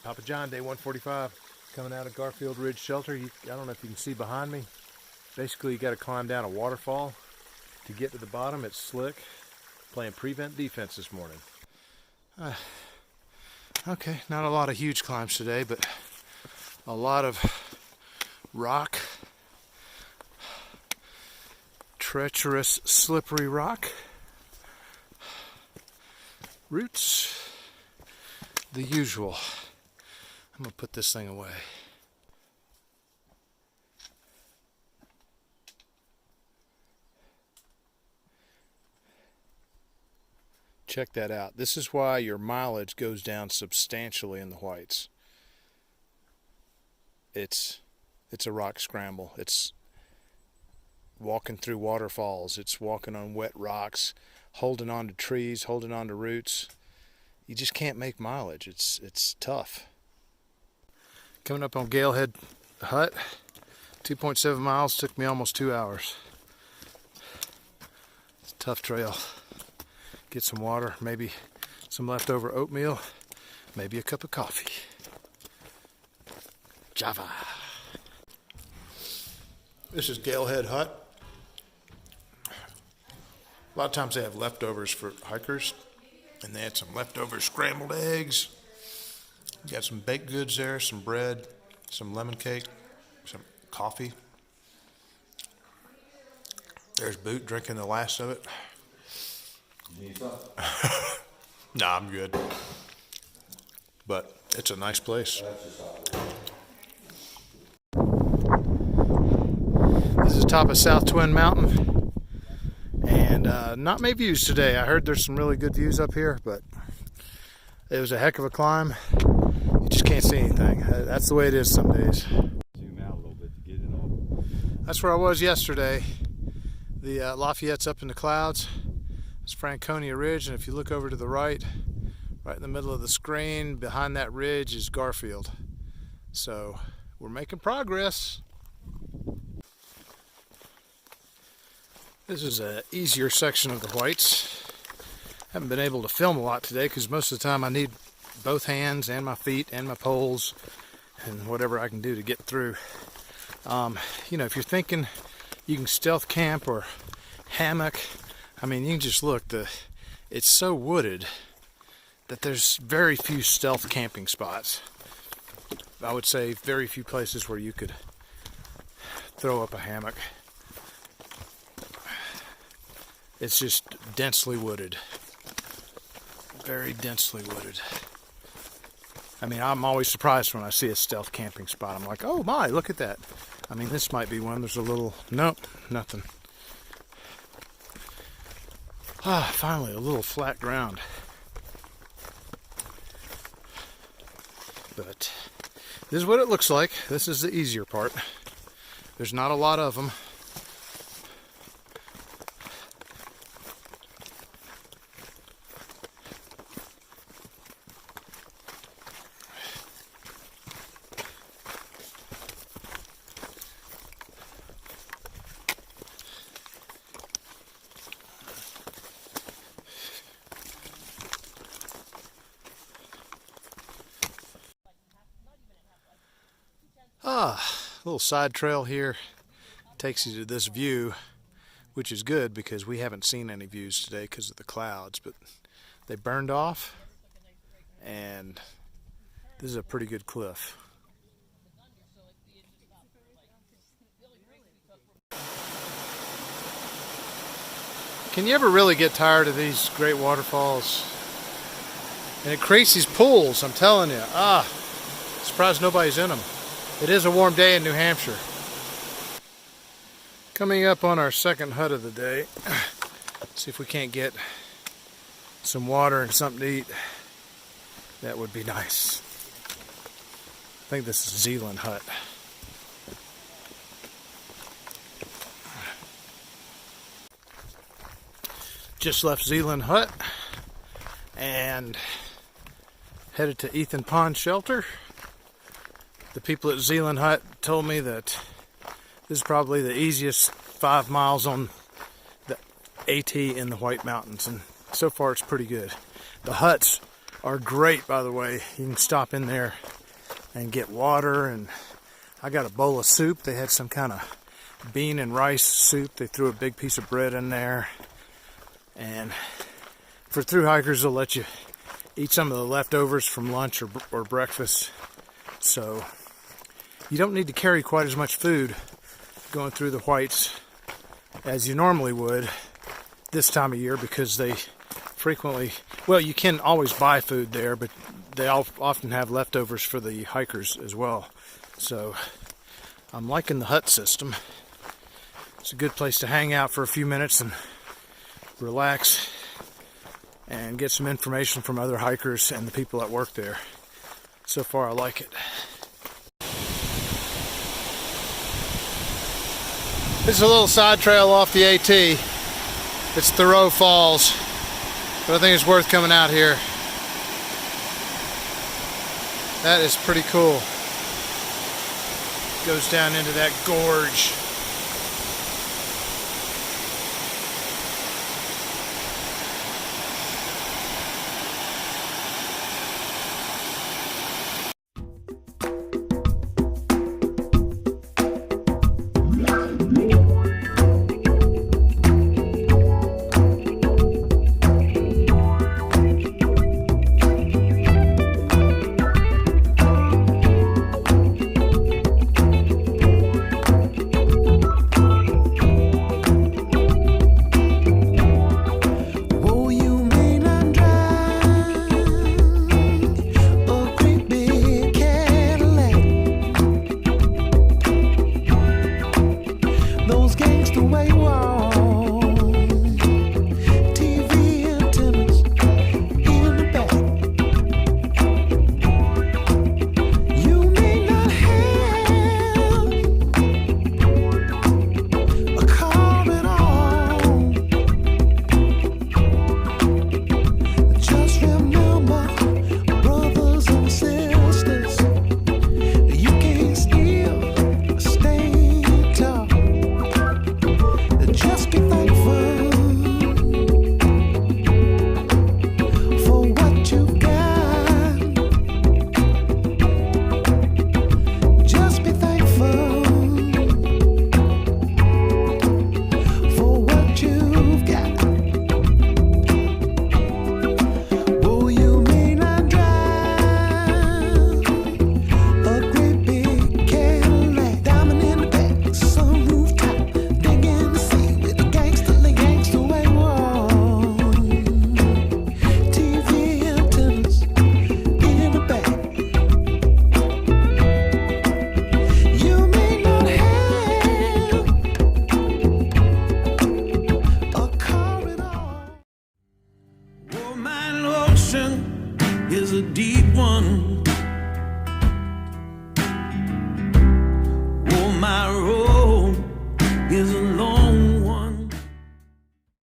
Papa John, day 145, coming out of Garfield Ridge Shelter. I don't know if you can see behind me. Basically, you got to climb down a waterfall to get to the bottom. It's slick. Playing prevent defense this morning. Okay, not a lot of huge climbs today, but a lot of rock, treacherous, slippery rock, roots, the usual. I'm gonna put this thing away. Check that out. This is why your mileage goes down substantially in the whites. It's a rock scramble. It's walking through waterfalls. It's walking on wet rocks, holding on to trees, holding on to roots. You just can't make mileage. It's tough. Coming up on Galehead Hut, 2.7 miles, took me almost 2 hours. It's a tough trail. Get some water, maybe some leftover oatmeal, maybe a cup of coffee. Java. This is Galehead Hut. A lot of times they have leftovers for hikers, and they had some leftover scrambled eggs. Got some baked goods there, some bread, some lemon cake, some coffee. There's Boot drinking the last of it. Nah, I'm good. But it's a nice place. This is the top of South Twin Mountain. And not many views today. I heard there's some really good views up here, but it was a heck of a climb. You just can't see anything. That's the way it is some days. Zoom out a little bit to get it all. That's where I was yesterday. The Lafayette's up in the clouds. It's Franconia Ridge, and if you look over to the right in the middle of the screen, behind that ridge is Garfield. So we're making progress. This is an easier section of the whites. Haven't been able to film a lot today because most of the time I need both hands and my feet and my poles and whatever I can do to get through. You know, if you're thinking you can stealth camp or hammock, I mean, you can just look. It's so wooded that there's very few stealth camping spots. I would say very few places where you could throw up a hammock. It's just densely wooded. Very densely wooded. I mean, I'm always surprised when I see a stealth camping spot. I'm like, oh my, look at that. I mean, this might be one. There's a little, nope, nothing. Ah, finally, a little flat ground. But this is what it looks like. This is the easier part. There's not a lot of them. A little side trail here takes you to this view, which is good because we haven't seen any views today because of the clouds, but they burned off, and this is a pretty good cliff. Can you ever really get tired of these great waterfalls? And it creates these pools, I'm telling you. Surprised nobody's in them. It is a warm day in New Hampshire. Coming up on our second hut of the day. See if we can't get some water and something to eat. That would be nice. I think this is Zealand Hut. Just left Zealand Hut and headed to Ethan Pond Shelter. The people at Zealand Hut told me that this is probably the easiest 5 miles on the AT in the White Mountains, and so far it's pretty good. The huts are great, by the way. You can stop in there and get water, and I got a bowl of soup. They had some kind of bean and rice soup. They threw a big piece of bread in there, and for through hikers they'll let you eat some of the leftovers from lunch or breakfast, so you don't need to carry quite as much food going through the Whites as you normally would this time of year, because they frequently, well, you can always buy food there, but they often have leftovers for the hikers as well. So I'm liking the hut system. It's a good place to hang out for a few minutes and relax and get some information from other hikers and the people that work there. So far I like it. This is a little side trail off the AT. It's Thoreau Falls, but I think it's worth coming out here. That is pretty cool. Goes down into that gorge. Is a deep one. Oh, my road is a